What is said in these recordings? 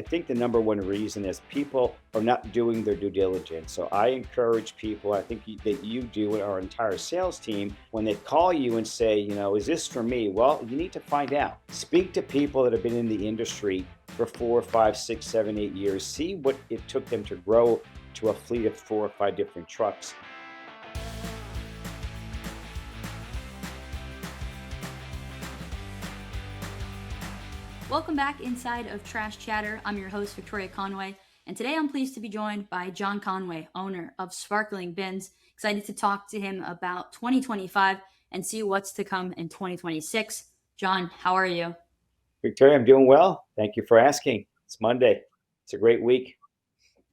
think the number one reason is people are not doing their due diligence. So I encourage people, I think that you do, our entire sales team, when they call you and say, is this for me? Well, you need to find out. Speak to people that have been in the industry for 4, 5, 6, 7, 8 years. See what it took them to grow to a fleet of 4 or 5 different trucks. Welcome back inside of Trash Chatter. I'm your host, Victoria Conway, and today I'm pleased to be joined by John Conway, owner of Sparkling Bins. Excited to talk to him about 2025 and see what's to come in 2026. John, how are you? Victoria, I'm doing well. Thank you for asking. It's Monday. It's a great week.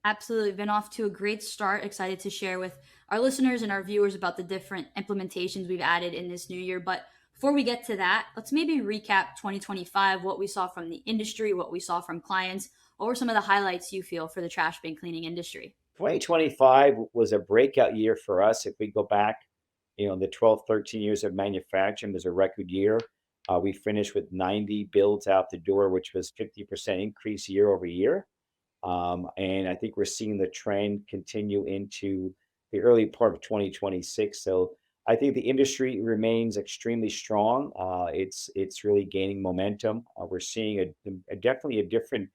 Absolutely. Been off to a great start. Excited to share with our listeners and our viewers about the different implementations we've added in this new year. But before we get to that, let's maybe recap 2025, what we saw from the industry, what we saw from clients. What were some of the highlights you feel for the trash bin cleaning industry? 2025 was a breakout year for us. If we go back, the 12, 13 years of manufacturing was a record year. We finished with 90 builds out the door, which was 50% increase year over year. And I think we're seeing the trend continue into the early part of 2026. So I think the industry remains extremely strong. It's really gaining momentum. We're seeing definitely a different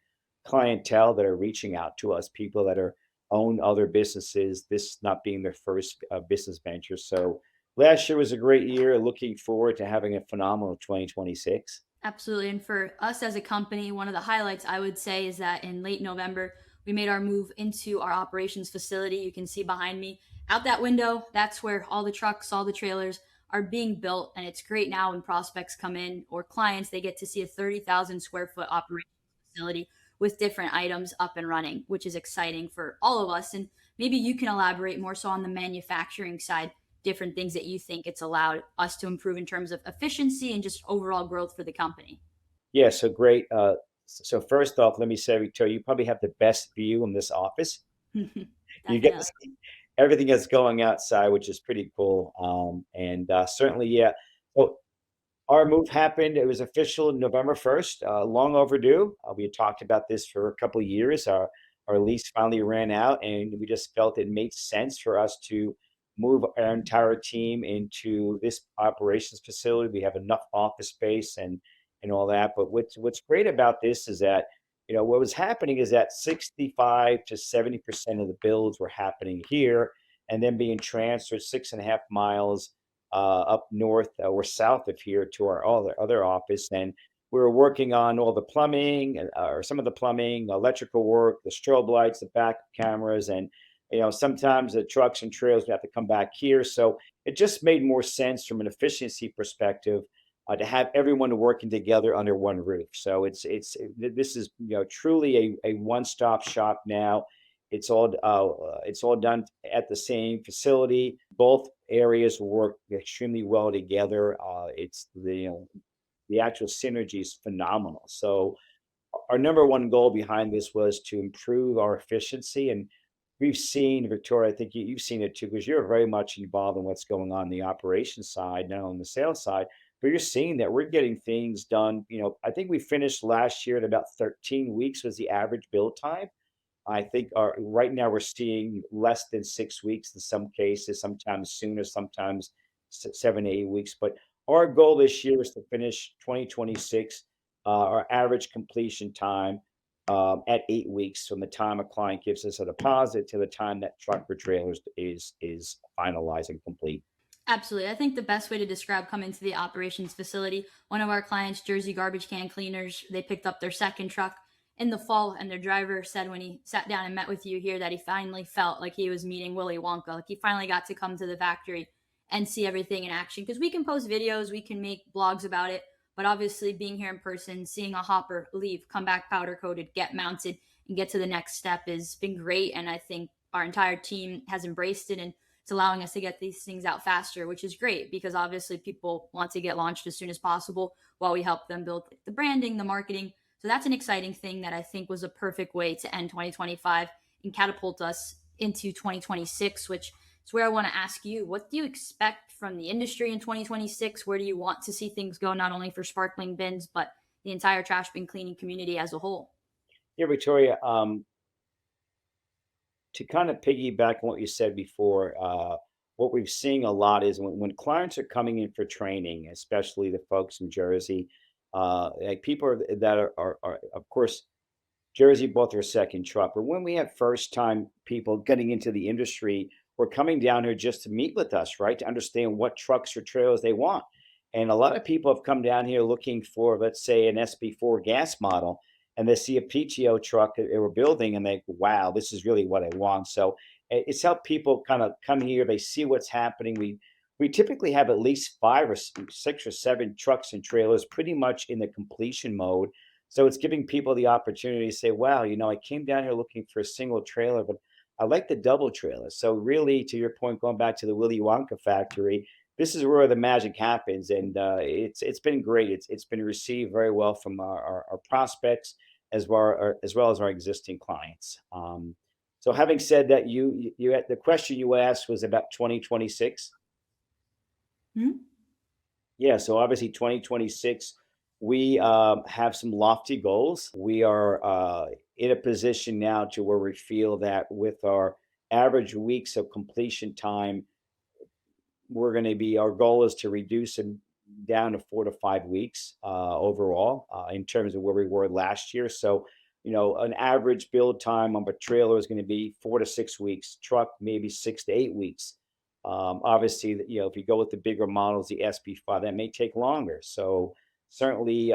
clientele that are reaching out to us, people that are own other businesses, this not being their first business venture. So last year was a great year. Looking forward to having a phenomenal 2026. Absolutely. And for us as a company, one of the highlights I would say is that in late November, we made our move into our operations facility. You can see behind me out that window. That's where all the trucks, all the trailers are being built. And it's great now when prospects come in or clients, they get to see a 30,000 square foot operations facility with different items up and running, which is exciting for all of us. And maybe you can elaborate more so on the manufacturing side, different things that you think it's allowed us to improve in terms of efficiency and just overall growth for the company. Yeah, so great. So first off, let me say, Victoria, you probably have the best view in this office. You get to Definitely. see everything that's going outside, which is pretty cool. And certainly, yeah. So our move happened. It was official November 1st, long overdue. We had talked about this for a couple of years. Our lease finally ran out, and we just felt it made sense for us to move our entire team into this operations facility. We have enough office space and all that. But what's great about this is that what was happening is that 65 to 70% of the builds were happening here, and then being transferred 6.5 miles up north or south of here to our other office. And we were working on all the plumbing, or some of the plumbing, electrical work, the strobe lights, the back cameras, and sometimes the trucks and trailers have to come back here. So it just made more sense from an efficiency perspective to have everyone working together under one roof. So this is truly a one stop shop now. It's all done at the same facility. Both areas work extremely well together. It's the actual synergy is phenomenal. So our number one goal behind this was to improve our efficiency, and we've seen, Victoria, I think you've seen it too, because you're very much involved in what's going on the operations side, not on the sales side, but you're seeing that we're getting things done. I think we finished last year at about 13 weeks was the average build time. I think right now we're seeing less than 6 weeks in some cases, sometimes sooner, sometimes 7 to 8 weeks. But our goal this year is to finish 2026, our average completion time at 8 weeks from the time a client gives us a deposit to the time that truck or trailer is finalized and complete. Absolutely. I think the best way to describe coming to the operations facility, one of our clients, Jersey Garbage Can Cleaners, they picked up their second truck in the fall, and their driver said when he sat down and met with you here that he finally felt like he was meeting Willy Wonka. Like he finally got to come to the factory and see everything in action. Because we can post videos, we can make blogs about it, but obviously being here in person, seeing a hopper leave, come back powder coated, get mounted, and get to the next step has been great. And I think our entire team has embraced it, and it's allowing us to get these things out faster, which is great because obviously people want to get launched as soon as possible while we help them build the branding, the marketing. So that's an exciting thing that I think was a perfect way to end 2025 and catapult us into 2026, which is where I want to ask you, what do you expect from the industry in 2026? Where do you want to see things go, not only for sparkling bins, but the entire trash bin cleaning community as a whole? Yeah, Victoria, to kind of piggyback on what you said before, what we've seen a lot is when clients are coming in for training, especially the folks in Jersey, like people that are, of course, Jersey bought their second truck. But when we have first time people getting into the industry, we're coming down here just to meet with us, right? To understand what trucks or trailers they want. And a lot of people have come down here looking for, let's say, an SB4 gas model, and they see a PTO truck that they were building and they, wow, this is really what I want. So it's helped people kind of come here. They see what's happening. We typically have at least five or six or seven trucks and trailers pretty much in the completion mode, so it's giving people the opportunity to say, wow, I came down here looking for a single trailer, but I like the double trailer. So really, to your point, going back to the Willy Wonka factory, this is where the magic happens. And it's been great. It's been received very well from our prospects as well as our existing clients. So having said that, you had, the question you asked was about 2026. Mhm. Yeah, so obviously 2026, we have some lofty goals. We are in a position now to where we feel that with our average weeks of completion time, we're going to be, our goal is to reduce it down to 4 to 5 weeks overall in terms of where we were last year. So, an average build time on a trailer is going to be 4 to 6 weeks, truck maybe 6 to 8 weeks. Obviously, if you go with the bigger models, the SB5, that may take longer. So, certainly,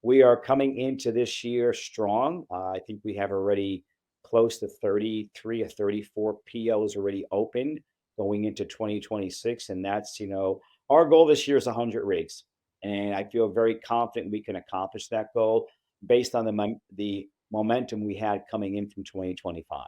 we are coming into this year strong. I think we have already close to 33 or 34 POs already opened going into 2026. And that's, our goal this year is 100 rigs. And I feel very confident we can accomplish that goal based on the momentum we had coming in from 2025.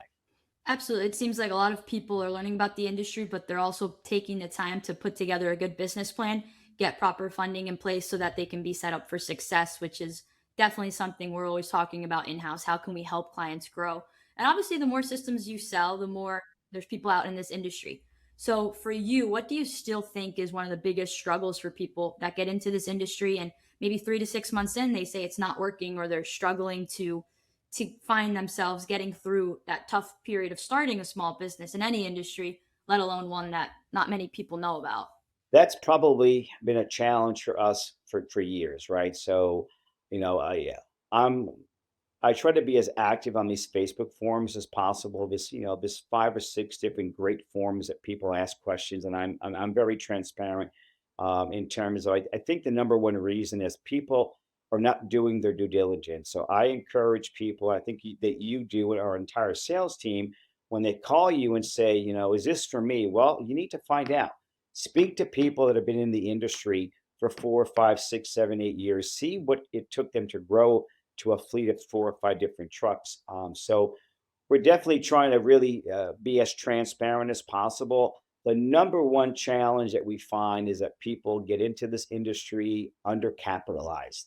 Absolutely. It seems like a lot of people are learning about the industry, but they're also taking the time to put together a good business plan, get proper funding in place so that they can be set up for success, which is definitely something we're always talking about in house. How can we help clients grow? And obviously, the more systems you sell, the more there's people out in this industry. So, for you, what do you still think is one of the biggest struggles for people that get into this industry and maybe 3 to 6 months in, they say it's not working or they're struggling to find themselves getting through that tough period of starting a small business in any industry, let alone one that not many people know about. That's probably been a challenge for us for years, right? So, I'm I try to be as active on these Facebook forums as possible. This 5 or 6 different great forums that people ask questions, and I'm very transparent in terms of. I think the number one reason is people are not doing their due diligence. So I encourage people. I think that you do it, our entire sales team, when they call you and say, is this for me? Well, you need to find out. Speak to people that have been in the industry for 4, 5, 6, 7, 8 years. See what it took them to grow to a fleet of 4 or 5 different trucks. So we're definitely trying to really be as transparent as possible. The number one challenge that we find is that people get into this industry undercapitalized.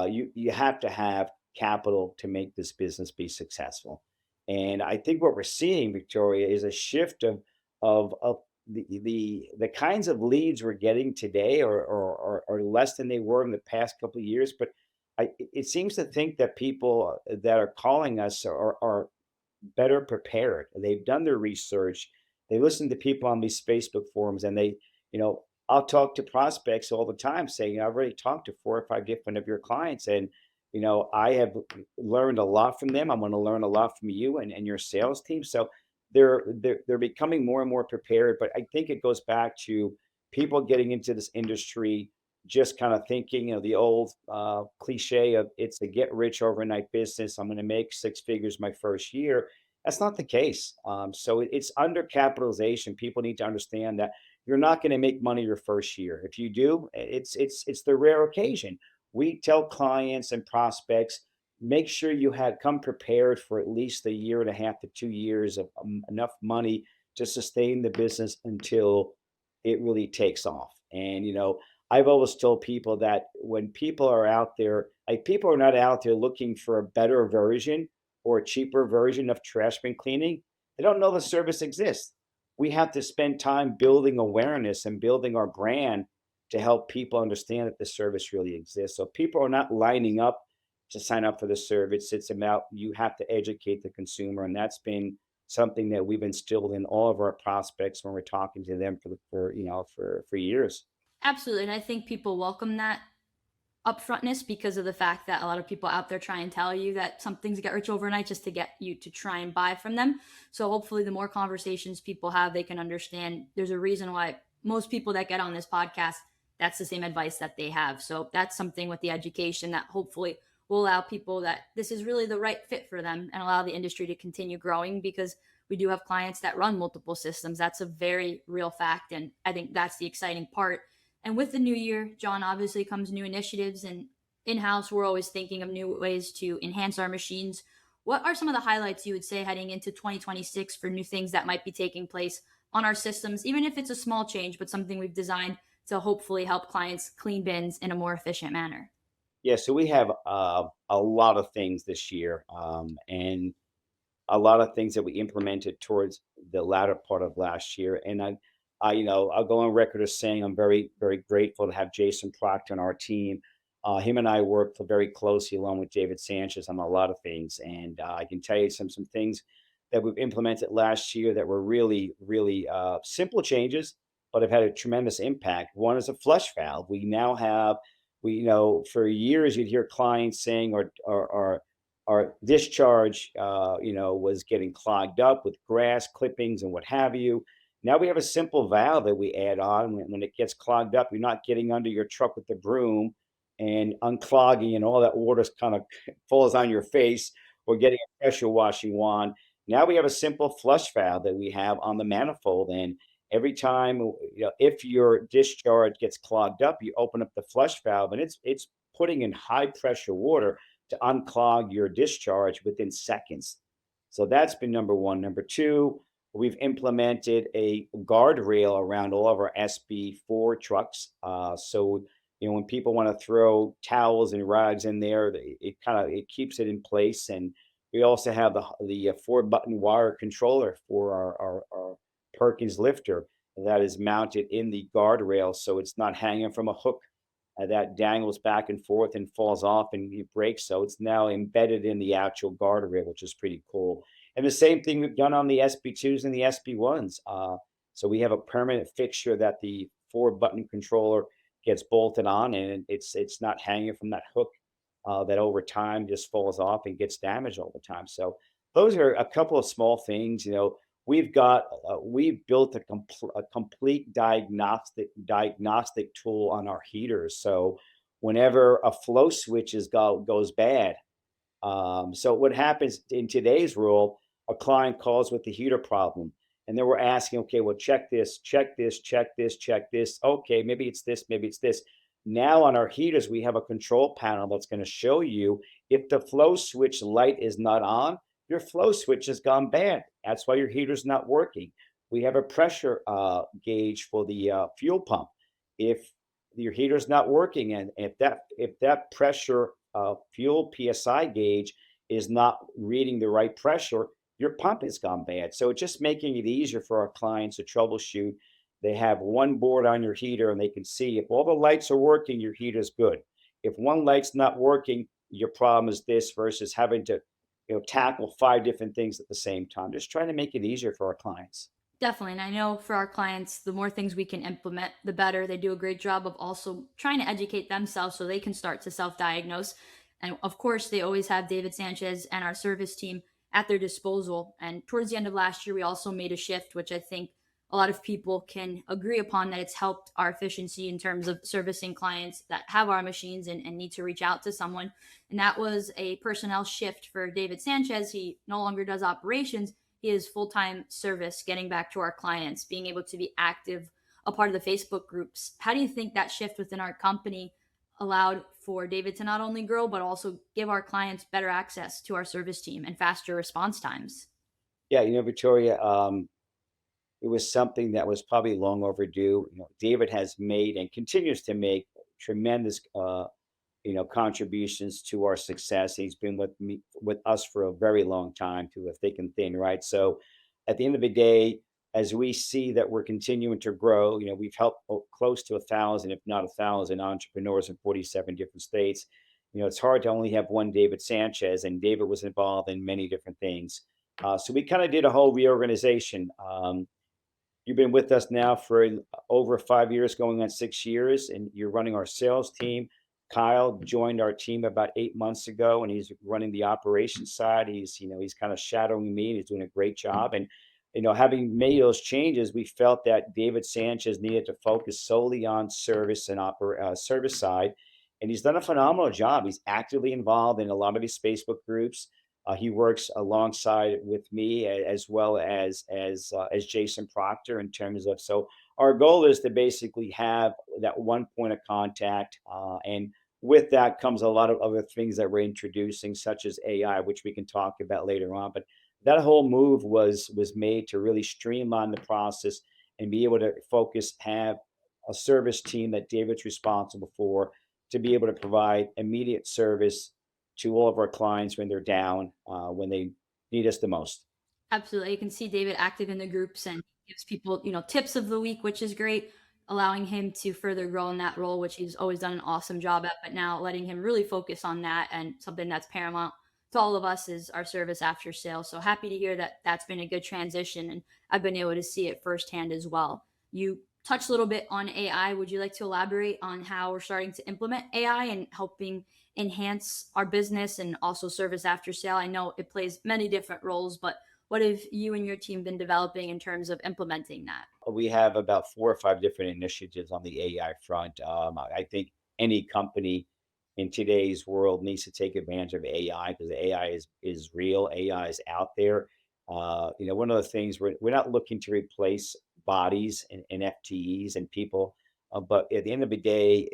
You have to have capital to make this business be successful. And I think what we're seeing, Victoria, is a shift of the kinds of leads we're getting today are less than they were in the past couple of years. But it seems to think that people that are calling us are better prepared. They've done their research. They listen to people on these Facebook forums, and I'll talk to prospects all the time saying, I've already talked to 4 or 5 different of your clients, and I have learned a lot from them. I'm going to learn a lot from you and your sales team. So they're becoming more and more prepared. But I think it goes back to people getting into this industry just kind of thinking, the old cliche of it's a get rich overnight business. I'm going to make 6 figures my first year. That's not the case. So it's undercapitalization. People need to understand that you're not going to make money your first year. If you do, it's the rare occasion. We tell clients and prospects, make sure you had come prepared for at least a year and a half to 2 years of enough money to sustain the business until it really takes off. And I've always told people that when people are out there, like people are not out there looking for a better version or a cheaper version of trash bin cleaning. They don't know the service exists. We have to spend time building awareness and building our brand to help people understand that the service really exists. So people are not lining up to sign up for the service. It's about you have to educate the consumer, and that's been something that we've instilled in all of our prospects when we're talking to them for years. Absolutely. And I think people welcome that upfrontness because of the fact that a lot of people out there try and tell you that some things get rich overnight just to get you to try and buy from them. So hopefully the more conversations people have, they can understand there's a reason why most people that get on this podcast, that's the same advice that they have. So that's something with the education that hopefully will allow people that this is really the right fit for them and allow the industry to continue growing because we do have clients that run multiple systems. That's a very real fact. And I think that's the exciting part. And with the new year, John, obviously comes new initiatives. And in house, we're always thinking of new ways to enhance our machines. What are some of the highlights you would say heading into 2026 for new things that might be taking place on our systems, even if it's a small change, but something we've designed to hopefully help clients clean bins in a more efficient manner? Yeah, so we have a lot of things this year, and a lot of things that we implemented towards the latter part of last year. And I'll go on record as saying I'm very, very grateful to have Jason Proctor on our team. Him and I work very closely along with David Sanchez on a lot of things, and I can tell you some things that we've implemented last year that were really, really simple changes, but have had a tremendous impact. One is a flush valve. We now have, for years you'd hear clients saying, or our discharge, was getting clogged up with grass clippings and what have you. Now we have a simple valve that we add on when it gets clogged up. You're not getting under your truck with the broom and unclogging, and all that water kind of falls on your face, or getting a pressure washing wand. Now we have a simple flush valve that we have on the manifold, and every time, if your discharge gets clogged up, you open up the flush valve, and it's putting in high pressure water to unclog your discharge within seconds. So that's been number one. Number two, we've implemented a guardrail around all of our SB4 trucks. So when people want to throw towels and rags in there, it keeps it in place. And we also have the 4-button wire controller for our Perkins lifter that is mounted in the guardrail, so it's not hanging from a hook that dangles back and forth and falls off and it breaks. So it's now embedded in the actual guardrail, which is pretty cool. And the same thing we've done on the SB2s and the SB1s. So we have a permanent fixture that the 4-button controller gets bolted on, and it's not hanging from that hook that over time just falls off and gets damaged all the time. So those are a couple of small things. We've built a complete diagnostic tool on our heaters. So whenever a flow switch goes bad, so what happens in today's world, a client calls with the heater problem, and then we're asking, okay, well, check this, check this, check this, check this. Okay, maybe it's this, maybe it's this. Now on our heaters, we have a control panel that's going to show you if the flow switch light is not on, your flow switch has gone bad. That's why your heater's not working. We have a pressure gauge for the fuel pump. If your heater's not working, and if that pressure fuel PSI gauge is not reading the right pressure, your pump has gone bad. So it's just making it easier for our clients to troubleshoot. They have one board on your heater, and they can see if all the lights are working, your heater's good. If one light's not working, your problem is this, versus having to tackle 5 different things at the same time. Just trying to make it easier for our clients. Definitely. And I know for our clients, the more things we can implement, the better. They do a great job of also trying to educate themselves so they can start to self diagnose. And of course, they always have David Sanchez and our service team at their disposal. And towards the end of last year, we also made a shift, which I think a lot of people can agree upon that it's helped our efficiency in terms of servicing clients that have our machines and need to reach out to someone. And that was a personnel shift for David Sanchez. He no longer does operations, he is full-time service, getting back to our clients, being able to be active, a part of the Facebook groups. How do you think that shift within our company allowed for David to not only grow but also give our clients better access to our service team and faster response times? Yeah, Victoria, it was something that was probably long overdue. David has made and continues to make tremendous contributions to our success. He's been with us for a very long time, through a thick and thin, right? So at the end of the day, as we see that we're continuing to grow, we've helped close to 1,000, if not 1,000, entrepreneurs in 47 different states. it's hard to only have one David Sanchez, and David was involved in many different things. So we kind of did a whole reorganization. You've been with us now for over 5 years, going on 6 years, and you're running our sales team. Kyle joined our team about 8 months ago, and he's running the operations side. He's kind of shadowing me, and he's doing a great job. And having made those changes, we felt that David Sanchez needed to focus solely on service and service side, and he's done a phenomenal job. He's actively involved in a lot of these Facebook groups. He works alongside with me as well as Jason Proctor in terms of. So our goal is to basically have that one point of contact, and with that comes a lot of other things that we're introducing, such as AI, which we can talk about later on. But that whole move was made to really streamline the process and be able to focus, have a service team that David's responsible for, to be able to provide immediate service to all of our clients when they're down, when they need us the most. Absolutely. You can see David active in the groups and gives people, tips of the week, which is great, allowing him to further grow in that role, which he's always done an awesome job at. But now letting him really focus on that, and something that's paramount to all of us is our service after sales. So happy to hear that that's been a good transition. And I've been able to see it firsthand as well. You touched a little bit on AI. Would you like to elaborate on how we're starting to implement AI and helping enhance our business and also service after sale? I know it plays many different roles, but what have you and your team been developing in terms of implementing that? We have about 4 or 5 different initiatives on the AI front. I think any company in today's world needs to take advantage of AI, because AI is real. AI is out there. One of the things, we're not looking to replace bodies and FTEs and people, but at the end of the day,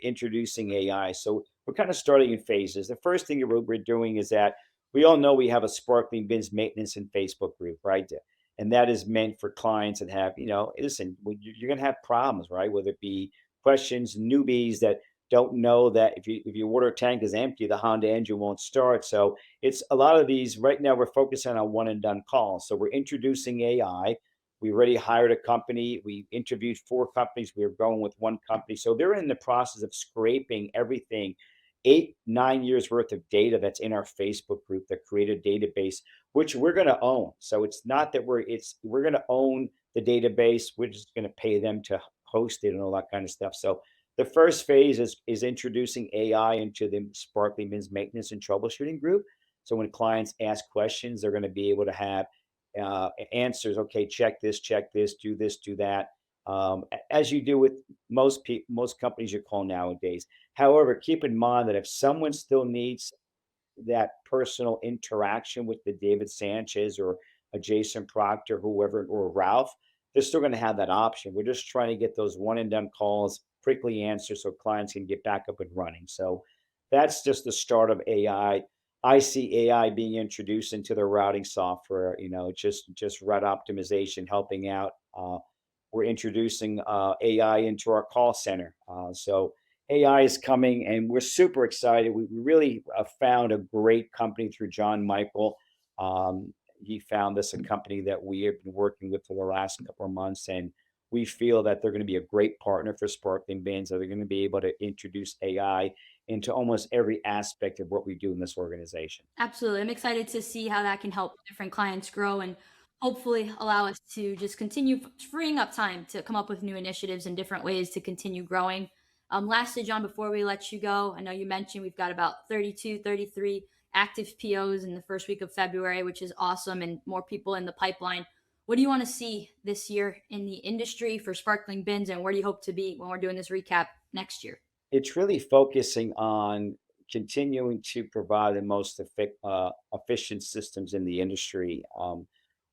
introducing AI. So we're kind of starting in phases. The first thing we're doing is that we all know we have a Sparkling Bins maintenance and Facebook group, right? And that is meant for clients that have, listen, you're going to have problems, right? Whether it be questions, newbies that don't know that if your water tank is empty, the Honda engine won't start. So it's a lot of these. Right now, we're focusing on one and done calls. So we're introducing AI. We already hired a company. We interviewed 4 companies. We are going with one company. So they're in the process of scraping everything, 8, 9 years worth of data that's in our Facebook group, that created a database which we're going to own. So it's not that we're going to own the database. We're just going to pay them to host it and all that kind of stuff. So the first phase is introducing AI into the Sparkling Bins maintenance and troubleshooting group. So when clients ask questions, they're going to be able to have answers. Okay, check this, do that. As you do with most companies you call nowadays. However, keep in mind that if someone still needs that personal interaction with the David Sanchez or a Jason Proctor, whoever, or Ralph, they're still going to have that option. We're just trying to get those one and done calls quickly answered so clients can get back up and running. So that's just the start of AI. I see AI being introduced into the routing software, just route optimization, helping out. We're introducing AI into our call center. So AI is coming, and we're super excited. We really found a great company through John Michael. He found this a company that we have been working with for the last couple of months, and we feel that they're going to be a great partner for Sparkling Bins. That they're going to be able to introduce AI into almost every aspect of what we do in this organization. Absolutely. I'm excited to see how that can help different clients grow and hopefully allow us to just continue freeing up time to come up with new initiatives and different ways to continue growing. Lastly, John, before we let you go, I know you mentioned we've got about 32, 33 active POs in the first week of February, which is awesome, and more people in the pipeline. What do you want to see this year in the industry for Sparkling Bins, and where do you hope to be when we're doing this recap next year? It's really focusing on continuing to provide the most efficient systems in the industry.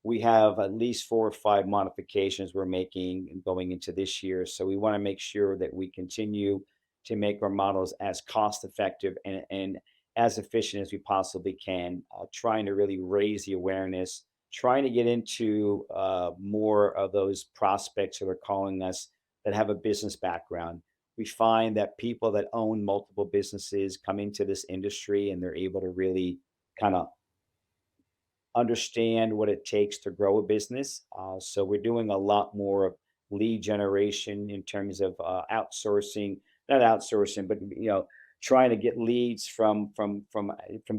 We have at least 4 or 5 modifications we're making and going into this year. So we want to make sure that we continue to make our models as cost effective and as efficient as we possibly can, trying to really raise the awareness, trying to get into more of those prospects who are calling us that have a business background. We find that people that own multiple businesses come into this industry, and they're able to really kind of understand what it takes to grow a business. So we're doing a lot more of lead generation in terms of outsourcing, not outsourcing, but trying to get leads from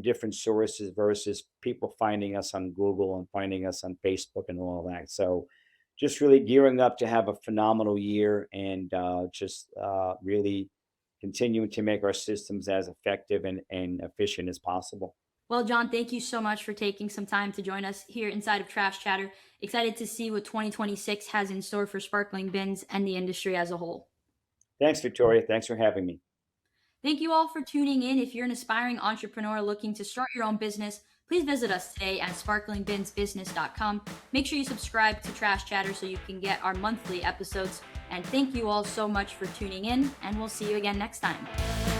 different sources versus people finding us on Google and finding us on Facebook and all that. So just really gearing up to have a phenomenal year and just really continuing to make our systems as effective and efficient as possible. Well, John, thank you so much for taking some time to join us here inside of Trash Chatter. Excited to see what 2026 has in store for sparkling bins and the industry as a whole. Thanks, Victoria. Thanks for having me. Thank you all for tuning in. If you're an aspiring entrepreneur looking to start your own business, please visit us today at sparklingbinsbusiness.com. Make sure you subscribe to Trash Chatter so you can get our monthly episodes. And thank you all so much for tuning in, and we'll see you again next time.